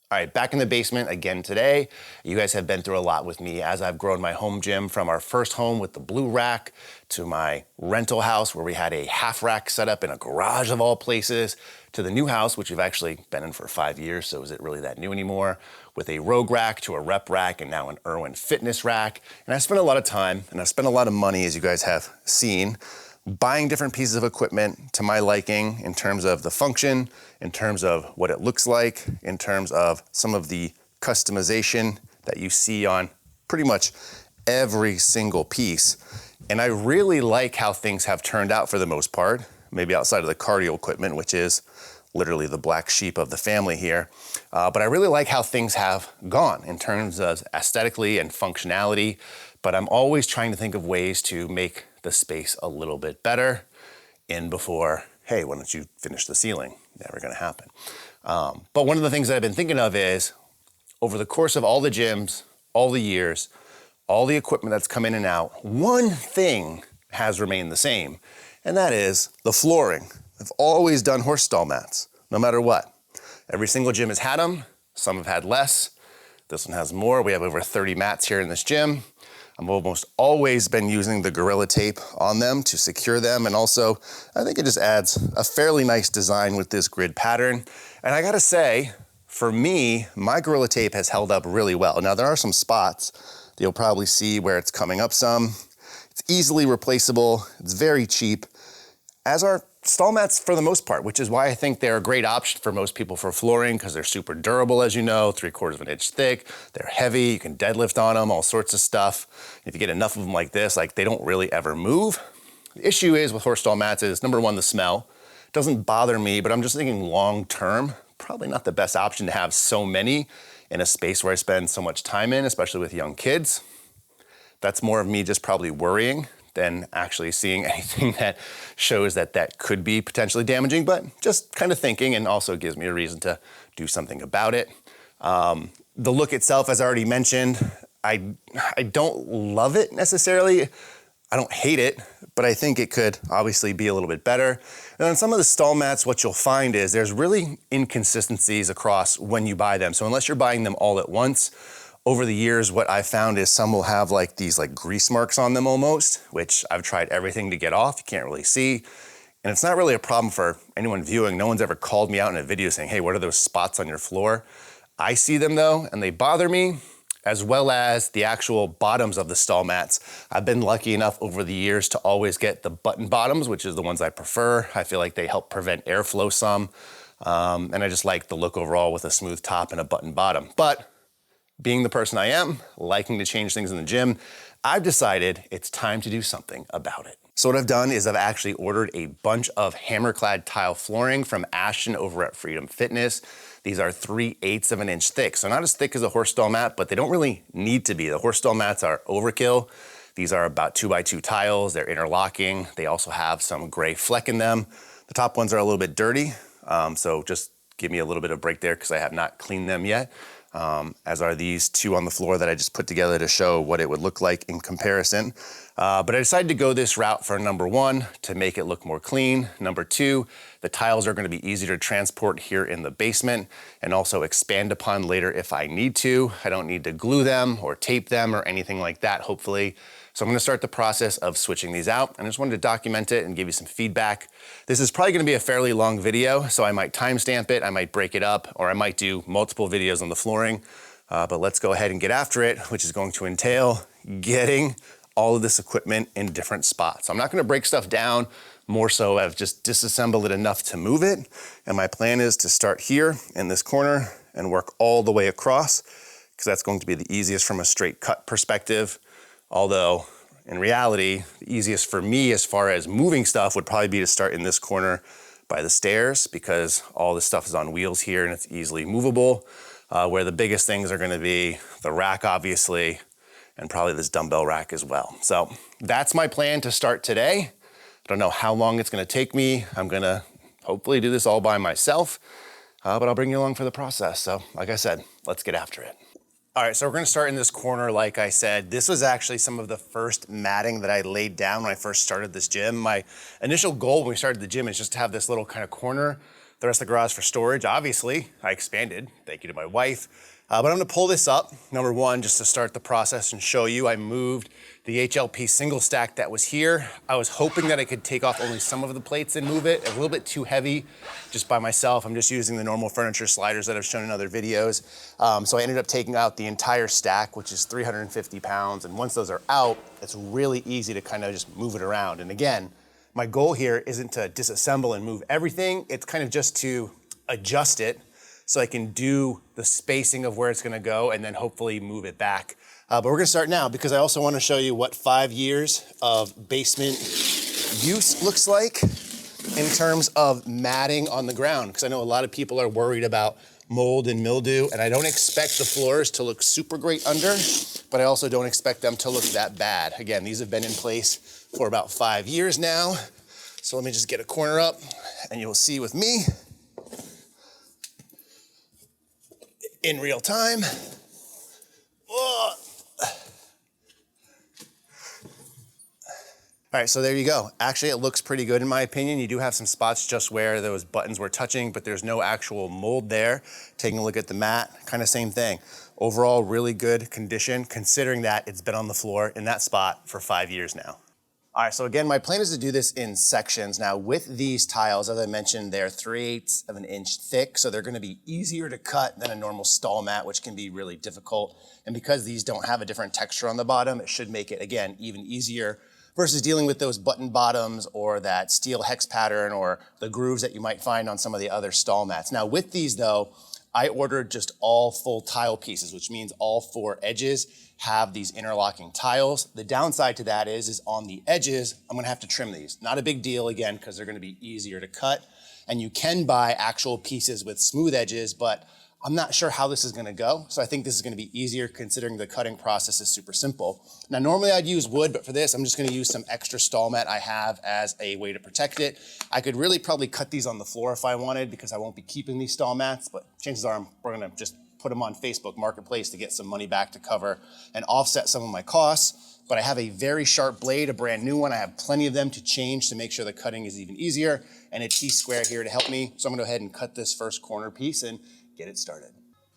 All right, back in the basement again today. You guys have been through a lot with me as I've grown my home gym from our first home with the blue rack to my rental house where we had a half rack set up in a garage of all places to the new house, which we've actually been in for 5 years, so is it really that new anymore? With a Rogue rack to a Rep rack and now an Irwin Fitness rack. And I spent a lot of time and I spent a lot of money, as you guys have seen, buying different pieces of equipment to my liking in terms of the function, in terms of what it looks like, in terms of some of the customization that you see on pretty much every single piece. And I really like how things have turned out for the most part, maybe outside of the cardio equipment, which is literally the black sheep of the family here. But I really like how things have gone in terms of aesthetically and functionality, but I'm always trying to think of ways to make the space a little bit better in before, hey, why don't you finish the ceiling? Never gonna happen. But one of the things that I've been thinking of is over the course of all the gyms, all the years, all the equipment that's come in and out, one thing has remained the same, and that is the flooring. I've always done horse stall mats, no matter what. Every single gym has had them, some have had less. This one has more. We have over 30 mats here in this gym. I've almost always been using the Gorilla Tape on them to secure them. And also, I think it just adds a fairly nice design with this grid pattern. And I gotta say, for me, my Gorilla Tape has held up really well. Now, there are some spots that you'll probably see where it's coming up some. It's easily replaceable. It's very cheap, as are stall mats for the most part, which is why I think they're a great option for most people for flooring, because they're super durable, as you know, 3/4 of an inch thick. They're heavy, you can deadlift on them, all sorts of stuff. If you get enough of them like this, like they don't really ever move. The issue is with horse stall mats is, number one, the smell. It doesn't bother me, but I'm just thinking long term, probably not the best option to have so many in a space where I spend so much time in, especially with young kids. That's more of me just probably worrying than actually seeing anything that shows that that could be potentially damaging, but just kind of thinking, and also gives me a reason to do something about it. The look itself, as I already mentioned, I don't love it necessarily. I don't hate it, but I think it could obviously be a little bit better. And on some of the stall mats, what you'll find is there's really inconsistencies across when you buy them. So unless you're buying them all at once, over the years, what I found is some will have like these like grease marks on them almost, which I've tried everything to get off. You can't really see. And it's not really a problem for anyone viewing. No one's ever called me out in a video saying, hey, what are those spots on your floor? I see them though, and they bother me, as well as the actual bottoms of the stall mats. I've been lucky enough over the years to always get the button bottoms, which is the ones I prefer. I feel like they help prevent airflow some. And I just like the look overall with a smooth top and a button bottom. But being the person I am, liking to change things in the gym, I've decided it's time to do something about it. So what I've done is I've actually ordered a bunch of hammerclad tile flooring from Ashton over at Freedom Fitness. These are 3/8 of an inch thick. So not as thick as a horse stall mat, but they don't really need to be. The horse stall mats are overkill. These are about 2x2 tiles. They're interlocking. They also have some gray fleck in them. The top ones are a little bit dirty. So just give me a little bit of break there because I have not cleaned them yet. As are these two on the floor that I just put together to show what it would look like in comparison. But I decided to go this route for number one, to make it look more clean. Number two, the tiles are gonna be easier to transport here in the basement and also expand upon later if I need to. I don't need to glue them or tape them or anything like that, hopefully. So I'm gonna start the process of switching these out. And I just wanted to document it and give you some feedback. This is probably gonna be a fairly long video, so I might timestamp it, I might break it up, or I might do multiple videos on the flooring. But let's go ahead and get after it, which is going to entail getting all of this equipment in different spots. So I'm not gonna break stuff down, more so I've just disassembled it enough to move it. And my plan is to start here in this corner and work all the way across, because that's going to be the easiest from a straight cut perspective. Although in reality, the easiest for me as far as moving stuff would probably be to start in this corner by the stairs, because all this stuff is on wheels here and it's easily movable. Where the biggest things are gonna be the rack, obviously, and probably this dumbbell rack as well. So that's my plan to start today. I don't know how long it's gonna take me. I'm gonna hopefully do this all by myself, but I'll bring you along for the process. So like I said, let's get after it. All right, so we're gonna start in this corner, like I said. This was actually some of the first matting that I laid down when I first started this gym. My initial goal when we started the gym is just to have this little kind of corner the rest of the garage for storage. Obviously, I expanded, thank you to my wife. But I'm gonna pull this up, number one, just to start the process and show you. I moved the HLP single stack that was here. I was hoping that I could take off only some of the plates and move it. A little bit too heavy just by myself. I'm just using the normal furniture sliders that I've shown in other videos. So I ended up taking out the entire stack, which is 350 pounds. And once those are out, it's really easy to kind of just move it around. And again, my goal here isn't to disassemble and move everything. It's kind of just to adjust it so I can do the spacing of where it's gonna go and then hopefully move it back. But we're gonna start now because I also wanna show you what 5 years of basement use looks like in terms of matting on the ground. Because I know a lot of people are worried about mold and mildew, and I don't expect the floors to look super great under, but I also don't expect them to look that bad. Again, these have been in place for about 5 years now. So let me just get a corner up and you'll see with me in real time. Whoa. All right, so there you go. Actually, it looks pretty good in my opinion. You do have some spots just where those buttons were touching, but there's no actual mold there. Taking a look at the mat, kind of same thing. Overall, really good condition, considering that it's been on the floor in that spot for 5 years now. All right, so again, my plan is to do this in sections. Now with these tiles, as I mentioned, they're 3/8 of an inch thick, so they're gonna be easier to cut than a normal stall mat, which can be really difficult. And because these don't have a different texture on the bottom, it should make it, again, even easier versus dealing with those button bottoms or that steel hex pattern or the grooves that you might find on some of the other stall mats. Now with these though, I ordered just all full tile pieces, which means all 4 edges have these interlocking tiles. The downside to that is on the edges, I'm gonna have to trim these. Not a big deal again, because they're gonna be easier to cut. And you can buy actual pieces with smooth edges, but I'm not sure how this is gonna go. So I think this is gonna be easier considering the cutting process is super simple. Now, normally I'd use wood, but for this, I'm just gonna use some extra stall mat I have as a way to protect it. I could really probably cut these on the floor if I wanted because I won't be keeping these stall mats, but chances are we're gonna just put them on Facebook Marketplace to get some money back to cover and offset some of my costs. But I have a very sharp blade, a brand new one. I have plenty of them to change to make sure the cutting is even easier, and a T-square here to help me. So I'm gonna go ahead and cut this first corner piece and get it started.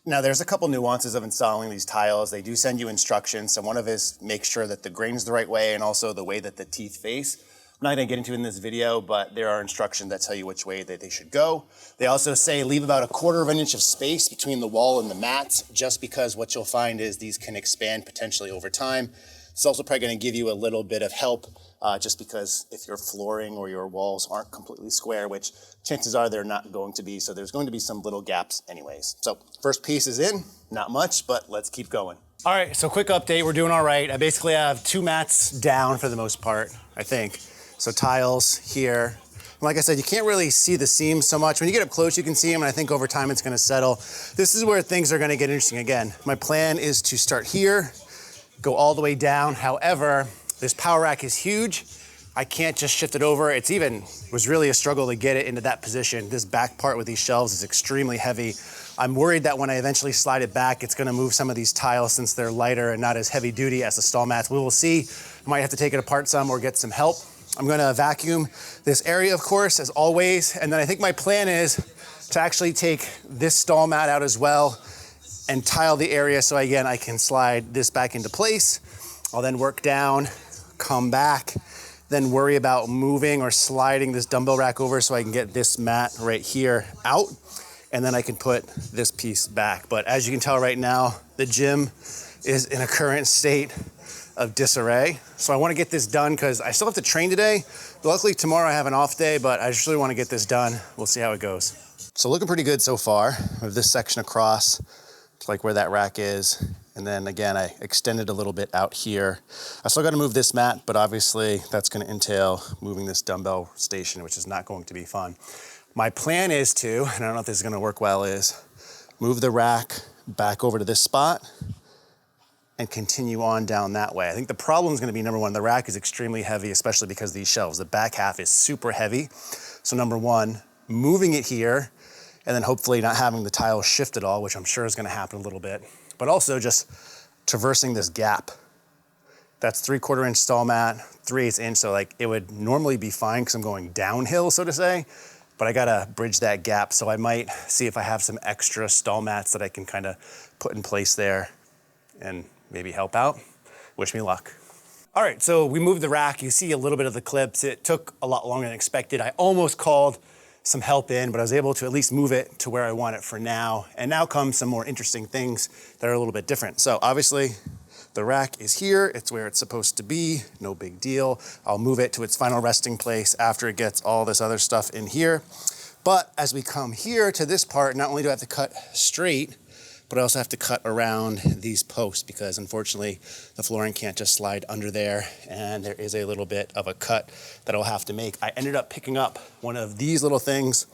Now there's a couple nuances of installing these tiles. They do send you instructions. So one of is make sure that the grain's the right way and also the way that the teeth face. I'm not gonna get into it in this video, but there are instructions that tell you which way that they should go. They also say leave about 1/4 of an inch of space between the wall and the mat, just because what you'll find is these can expand potentially over time. It's also probably gonna give you a little bit of help just because if your flooring or your walls aren't completely square, which chances are they're not going to be, so there's going to be some little gaps anyways. So first piece is in, not much, but let's keep going. All right, so quick update, we're doing all right. I basically have 2 mats down for the most part, I think. So tiles here. Like I said, you can't really see the seams so much. When you get up close, you can see them, and I think over time it's gonna settle. This is where things are gonna get interesting again. My plan is to start here, go all the way down. However, this power rack is huge. I can't just shift it over. Was really a struggle to get it into that position. This back part with these shelves is extremely heavy. I'm worried that when I eventually slide it back, it's gonna move some of these tiles since they're lighter and not as heavy duty as the stall mats. We will see. I might have to take it apart some or get some help. I'm gonna vacuum this area, of course, as always. And then I think my plan is to actually take this stall mat out as well and tile the area so again, I can slide this back into place. I'll then work down, come back, then worry about moving or sliding this dumbbell rack over so I can get this mat right here out, and then I can put this piece back. But as you can tell right now, the gym is in a current state of disarray. So I wanna get this done because I still have to train today. Luckily tomorrow I have an off day, but I just really wanna get this done. We'll see how it goes. So looking pretty good so far. I have this section across, like where that rack is. And then again, I extended a little bit out here. I still gotta move this mat, but obviously that's gonna entail moving this dumbbell station, which is not going to be fun. My plan is to, and I don't know if this is gonna work well, is move the rack back over to this spot and continue on down that way. I think the problem is gonna be, number one, the rack is extremely heavy, especially because of these shelves. The back half is super heavy. So number one, moving it here, and then hopefully not having the tiles shift at all, which I'm sure is gonna happen a little bit, but also just traversing this gap. That's 3/4 inch stall mat, 3/8 inch, so like it would normally be fine because I'm going downhill, so to say. but I gotta bridge that gap. So I might see if I have some extra stall mats that I can kind of put in place there and maybe help out. Wish me luck. All right, so we moved the rack. You see a little bit of the clips. It took a lot longer than expected. I almost called some help in, but I was able to at least move it to where I want it for now. And now come some more interesting things that are a little bit different. So obviously the rack is here. It's where it's supposed to be. No big deal. I'll move it to its final resting place after it gets all this other stuff in here. But as we come here to this part, not only do I have to cut straight, but I also have to cut around these posts because unfortunately the flooring can't just slide under there, and there is a little bit of a cut that I'll have to make. I ended up picking up one of these little things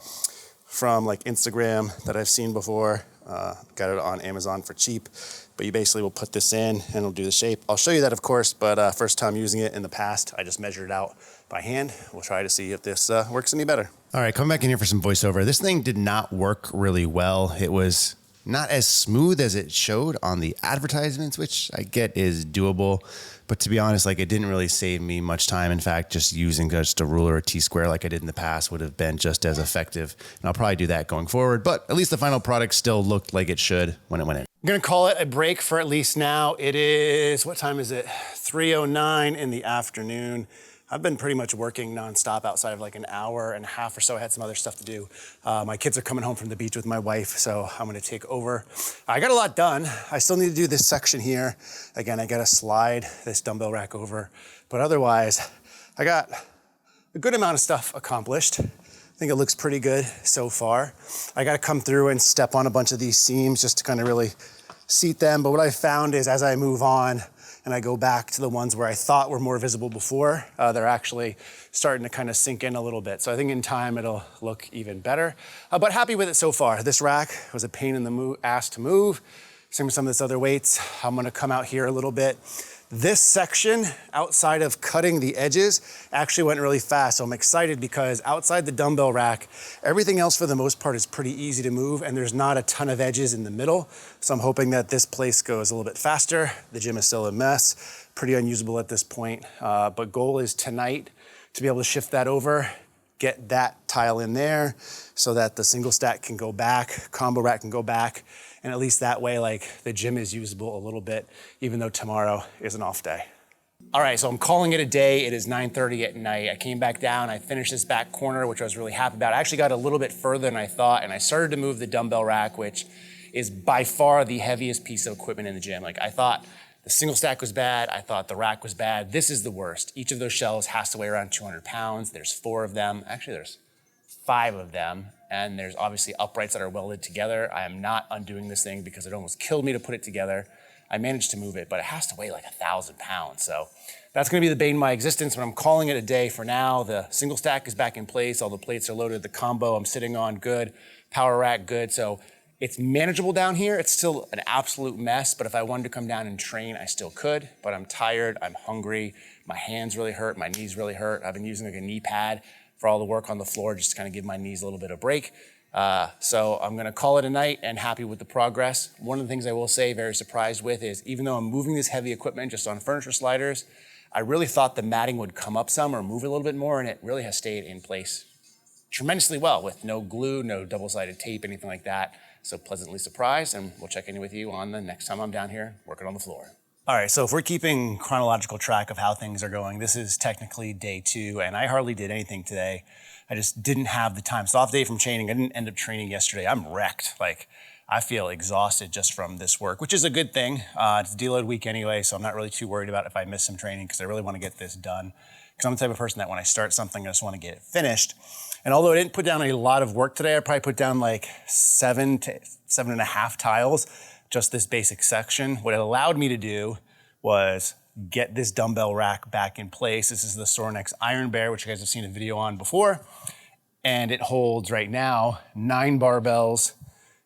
from like Instagram that I've seen before. Got it on Amazon for cheap, but you basically will put this in and it'll do the shape. I'll show you that, of course, but first time using it in the past, I just measured it out by hand. We'll try to see if this works any better. All right, coming back in here for some voiceover. This thing did not work really well. It was not as smooth as it showed on the advertisements, which I get is doable. But to be honest, like, it didn't really save me much time. In fact, just using just a ruler or T-square like I did in the past would have been just as effective. And I'll probably do that going forward. But at least the final product still looked like it should when it went in. I'm gonna call it a break for at least now. It is, what time is it? 3:09 in the afternoon. I've been pretty much working nonstop outside of like an hour and a half or so. I had some other stuff to do. My kids are coming home from the beach with my wife, so I'm gonna take over. I got a lot done. I still need to do this section here. Again, I gotta slide this dumbbell rack over, but otherwise, I got a good amount of stuff accomplished. I think it looks pretty good so far. I gotta come through and step on a bunch of these seams just to kind of really seat them, but what I found is as I move on, and I go back to the ones where I thought were more visible before, they're actually starting to kind of sink in a little bit. So I think in time it'll look even better, but happy with it so far. This rack was a pain in the ass to move. Same with some of this other weights. I'm gonna come out here a little bit. This section, outside of cutting the edges, actually went really fast. So I'm excited because outside the dumbbell rack, everything else for the most part is pretty easy to move and there's not a ton of edges in the middle. So I'm hoping that this place goes a little bit faster. The gym is still a mess, pretty unusable at this point. But goal is tonight to be able to shift that over, get that tile in there so that the single stack can go back, combo rack can go back, and at least that way, like, the gym is usable a little bit, even though tomorrow is an off day. All right, so I'm calling it a day. It is 9:30 at night. I came back down, I finished this back corner, which I was really happy about. I actually got a little bit further than I thought, and I started to move the dumbbell rack, which is by far the heaviest piece of equipment in the gym. Like, I thought the single stack was bad, I thought the rack was bad. This is the worst. Each of those shelves has to weigh around 200 pounds. There's 4 of them. Actually, there's 5 of them. And there's obviously uprights that are welded together. I am not undoing this thing because it almost killed me to put it together. I managed to move it, but it has to weigh like 1,000 pounds. So that's gonna be the bane of my existence, but I'm calling it a day for now. The single stack is back in place. All the plates are loaded. The combo I'm sitting on, good. Power rack, good. So it's manageable down here. It's still an absolute mess, but if I wanted to come down and train, I still could, but I'm tired, I'm hungry. My hands really hurt, my knees really hurt. I've been using like a knee pad for all the work on the floor, just to kind of give my knees a little bit of break. So I'm gonna call it a night and happy with the progress. One of the things I will say, very surprised with, is even though I'm moving this heavy equipment just on furniture sliders, I really thought the matting would come up some or move a little bit more, and it really has stayed in place tremendously well with no glue, no double-sided tape, anything like that. So pleasantly surprised, and we'll check in with you on the next time I'm down here working on the floor. All right, so if we're keeping chronological track of how things are going, this is technically day 2, and I hardly did anything today. I just didn't have the time. It's off day from training. I didn't end up training yesterday. I'm wrecked. Like, I feel exhausted just from this work, which is a good thing. It's a deload week anyway, so I'm not really too worried about if I miss some training because I really want to get this done. Because I'm the type of person that when I start something, I just want to get it finished. And although I didn't put down a lot of work today, I probably put down like 7 to 7.5 tiles, just this basic section. What it allowed me to do was get this dumbbell rack back in place. This is the Sorinex Iron Bear, which you guys have seen a video on before. And it holds right now 9 barbells,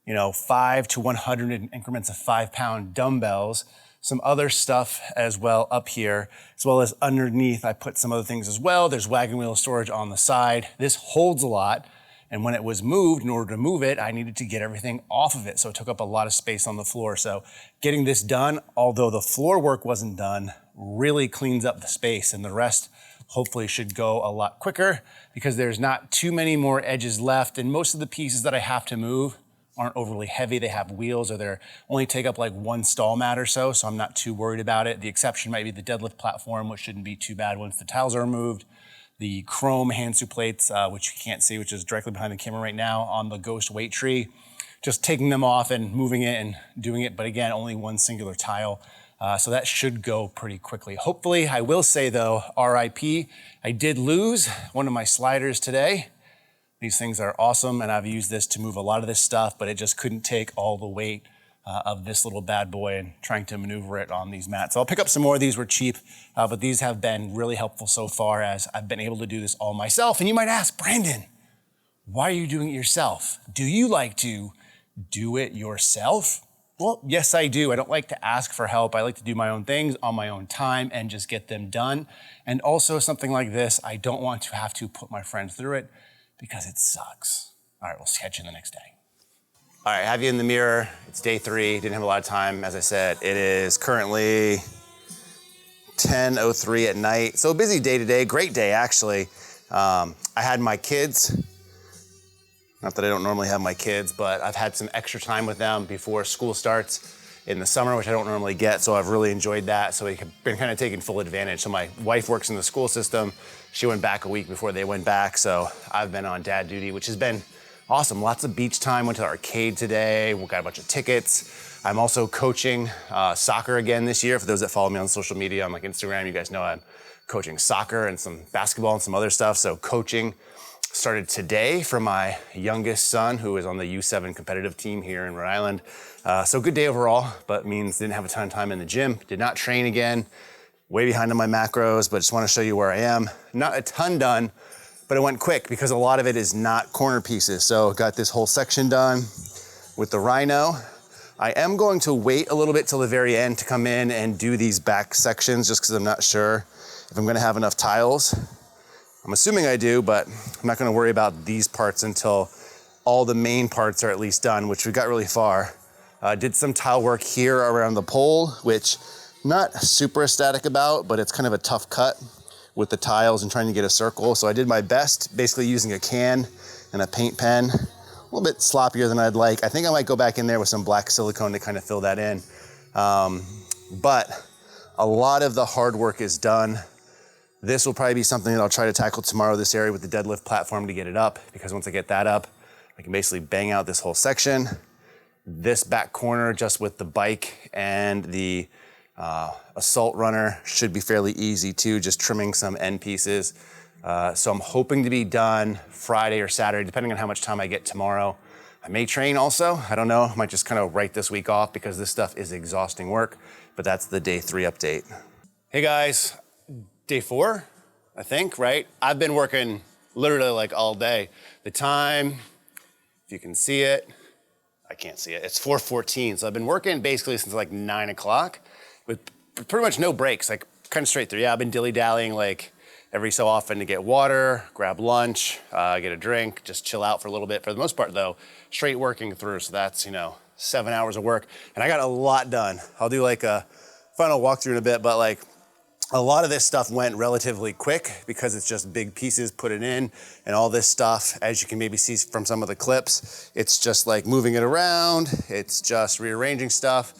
5 to 100 in increments of 5-pound dumbbells, some other stuff as well up here, as well as underneath. I put some other things as well. There's wagon wheel storage on the side. This holds a lot. And when it was moved, in order to move it, I needed to get everything off of it. So it took up a lot of space on the floor. So getting this done, although the floor work wasn't done, really cleans up the space, and the rest hopefully should go a lot quicker because there's not too many more edges left, and most of the pieces that I have to move aren't overly heavy. They have wheels, or they're only take up like one stall mat or so I'm not too worried about it. The exception might be the deadlift platform, which shouldn't be too bad once the tiles are removed. The chrome Hansu plates, which you can't see, which is directly behind the camera right now on the Ghost weight tree. Just taking them off and moving it and doing it, but again, only one singular tile. So that should go pretty quickly. Hopefully, I will say though, RIP, I did lose one of my sliders today. These things are awesome, and I've used this to move a lot of this stuff, but it just couldn't take all the weight of this little bad boy and trying to maneuver it on these mats. So I'll pick up some more. These were cheap, but these have been really helpful so far as I've been able to do this all myself. And you might ask, Brandon, why are you doing it yourself? Do you like to do it yourself? Well, yes, I do. I don't like to ask for help. I like to do my own things on my own time and just get them done. And also something like this, I don't want to have to put my friends through it because it sucks. All right, we'll catch you the next day. All right, have you in the mirror. It's day 3, didn't have a lot of time. As I said, it is currently 10:03 at night. So a busy day today, great day actually. I had my kids. Not that I don't normally have my kids, but I've had some extra time with them before school starts in the summer, which I don't normally get, so I've really enjoyed that. So we've been kind of taking full advantage. So my wife works in the school system. She went back a week before they went back, so I've been on dad duty, which has been awesome. Lots of beach time, went to the arcade today, we got a bunch of tickets. I'm also coaching soccer again this year. For those that follow me on social media, on like Instagram, you guys know I'm coaching soccer and some basketball and some other stuff, so coaching started today for my youngest son, who is on the U7 competitive team here in Rhode Island. So good day overall, but means didn't have a ton of time in the gym. Did not train again. Way behind on my macros, but just want to show you where I am. Not a ton done, but it went quick because a lot of it is not corner pieces. So got this whole section done with the Rhino. I am going to wait a little bit till the very end to come in and do these back sections just because I'm not sure if I'm going to have enough tiles. I'm assuming I do, but I'm not gonna worry about these parts until all the main parts are at least done, which we got really far. Did some tile work here around the pole, which not super ecstatic about, but it's kind of a tough cut with the tiles and trying to get a circle. So I did my best, basically using a can and a paint pen. A little bit sloppier than I'd like. I think I might go back in there with some black silicone to kind of fill that in. But a lot of the hard work is done. This will probably be something that I'll try to tackle tomorrow, this area with the deadlift platform to get it up, because once I get that up, I can basically bang out this whole section. This back corner, just with the bike and the assault runner, should be fairly easy too, just trimming some end pieces. So I'm hoping to be done Friday or Saturday, depending on how much time I get tomorrow. I may train also, I don't know. I might just kind of write this week off because this stuff is exhausting work, but that's the day 3 update. Hey guys. Day 4, I think, right? I've been working literally like all day. The time, if you can see it, I can't see it, it's 4:14. So I've been working basically since like 9 o'clock with pretty much no breaks, like kind of straight through. Yeah, I've been dilly-dallying like every so often to get water, grab lunch, get a drink, just chill out for a little bit. For the most part though, straight working through. So that's, 7 hours of work. And I got a lot done. I'll do like a final walkthrough in a bit, but like, a lot of this stuff went relatively quick because it's just big pieces, put it in, and all this stuff, as you can maybe see from some of the clips, it's just like moving it around, it's just rearranging stuff.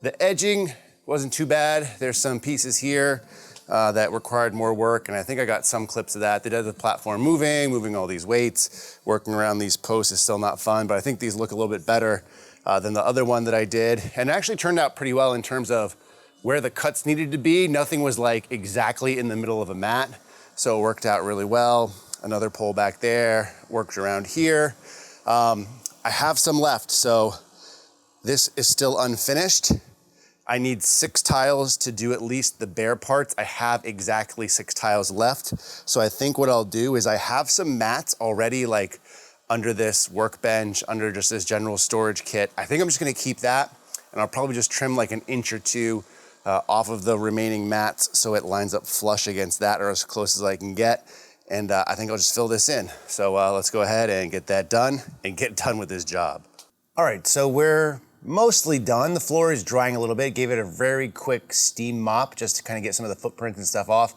The edging wasn't too bad. There's some pieces here that required more work, and I think I got some clips of that. They did the platform moving all these weights, working around these posts is still not fun, but I think these look a little bit better than the other one that I did, and it actually turned out pretty well in terms of where the cuts needed to be. Nothing was like exactly in the middle of a mat, so it worked out really well. Another pole back there, worked around here. I have some left, so this is still unfinished. I need 6 tiles to do at least the bare parts. I have exactly 6 tiles left. So I think what I'll do is I have some mats already like under this workbench, under just this general storage kit. I think I'm just gonna keep that, and I'll probably just trim like an inch or 2 off of the remaining mats so it lines up flush against that, or as close as I can get. And I think I'll just fill this in. So let's go ahead and get that done and get done with this job. All right, so we're mostly done. The floor is drying a little bit. Gave it a very quick steam mop just to kind of get some of the footprints and stuff off.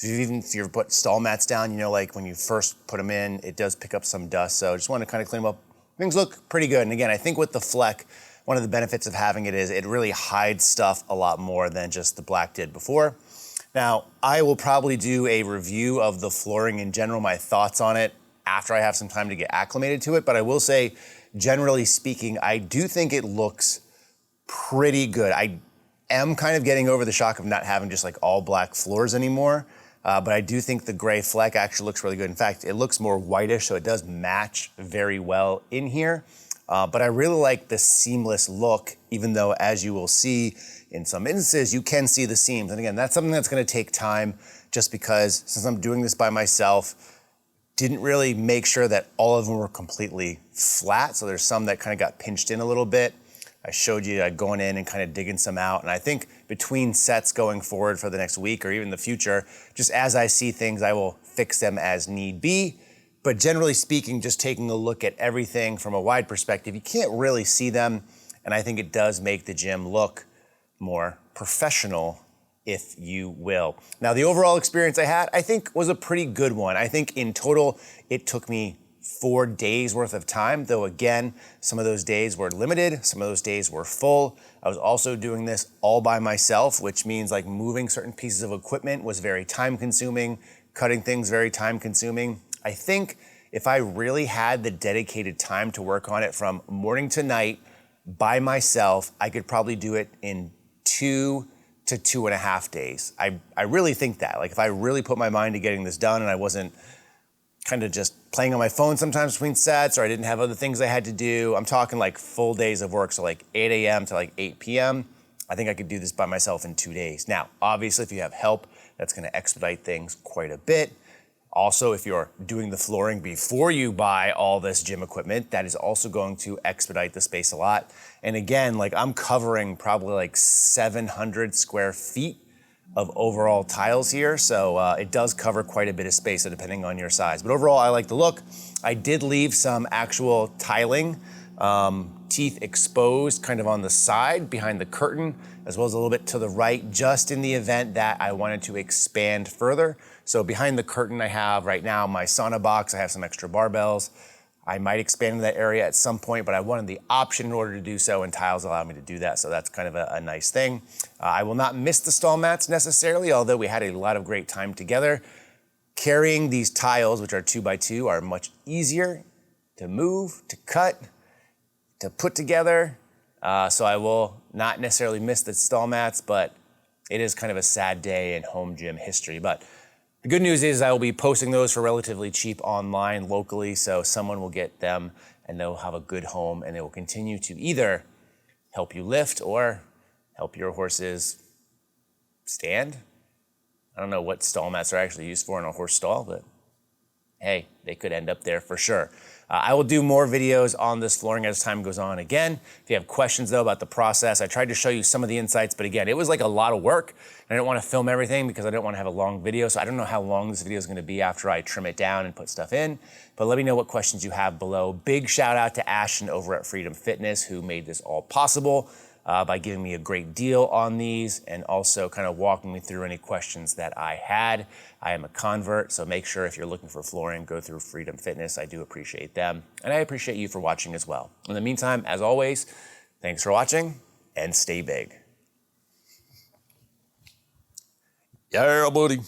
If you ever put stall mats down, you know, like when you first put them in, it does pick up some dust. So I just want to kind of clean them up. Things look pretty good. And again, I think with the Fleck, one of the benefits of having it is it really hides stuff a lot more than just the black did before. Now, I will probably do a review of the flooring in general, my thoughts on it, after I have some time to get acclimated to it. But I will say, generally speaking, I do think it looks pretty good. I am kind of getting over the shock of not having just like all black floors anymore. But I do think the gray Fleck actually looks really good. In fact, it looks more whitish, so it does match very well in here. But I really like the seamless look, even though, as you will see, in some instances, you can see the seams. And again, that's something that's gonna take time, just because since I'm doing this by myself, didn't really make sure that all of them were completely flat. So there's some that kind of got pinched in a little bit. I showed you going in and kind of digging some out. And I think between sets going forward for the next week or even the future, just as I see things, I will fix them as need be. But generally speaking, just taking a look at everything from a wide perspective, you can't really see them. And I think it does make the gym look more professional, if you will. Now, the overall experience I had, I think was a pretty good one. I think in total, it took me 4 days worth of time, though again, some of those days were limited, some of those days were full. I was also doing this all by myself, which means like moving certain pieces of equipment was very time consuming, cutting things very time consuming. I think if I really had the dedicated time to work on it from morning to night by myself, I could probably do it in 2 to 2.5 days. I really think that. Like if I really put my mind to getting this done and I wasn't kind of just playing on my phone sometimes between sets, or I didn't have other things I had to do, I'm talking like full days of work, so like 8 a.m. to like 8 p.m., I think I could do this by myself in 2 days. Now, obviously, if you have help, that's gonna expedite things quite a bit. Also, if you're doing the flooring before you buy all this gym equipment, that is also going to expedite the space a lot. And again, like I'm covering probably like 700 square feet of overall tiles here. So it does cover quite a bit of space, so depending on your size. But overall, I like the look. I did leave some actual tiling, teeth exposed kind of on the side behind the curtain, as well as a little bit to the right, just in the event that I wanted to expand further. So behind the curtain, I have right now my sauna box. I have some extra barbells. I might expand that area at some point, but I wanted the option in order to do so, and tiles allow me to do that. So that's kind of a nice thing. I will not miss the stall mats necessarily, although we had a lot of great time together. Carrying these tiles, which are 2x2, are much easier to move, to cut, to put together. So I will not necessarily miss the stall mats, but it is kind of a sad day in home gym history. But the good news is I will be posting those for relatively cheap online locally, so someone will get them and they'll have a good home, and they will continue to either help you lift or help your horses stand. I don't know what stall mats are actually used for in a horse stall, but hey, they could end up there for sure. I will do more videos on this flooring as time goes on. Again, if you have questions though about the process, I tried to show you some of the insights, but again, it was like a lot of work. I didn't want to film everything because I didn't want to have a long video, so I don't know how long this video is going to be after I trim it down and put stuff in, but let me know what questions you have below. Big shout out to Ashton over at Freedom Fitness, who made this all possible by giving me a great deal on these and also kind of walking me through any questions that I had. I am a convert, so make sure if you're looking for flooring, go through Freedom Fitness. I do appreciate them, and I appreciate you for watching as well. In the meantime, as always, thanks for watching, and stay big. Yeah, buddy.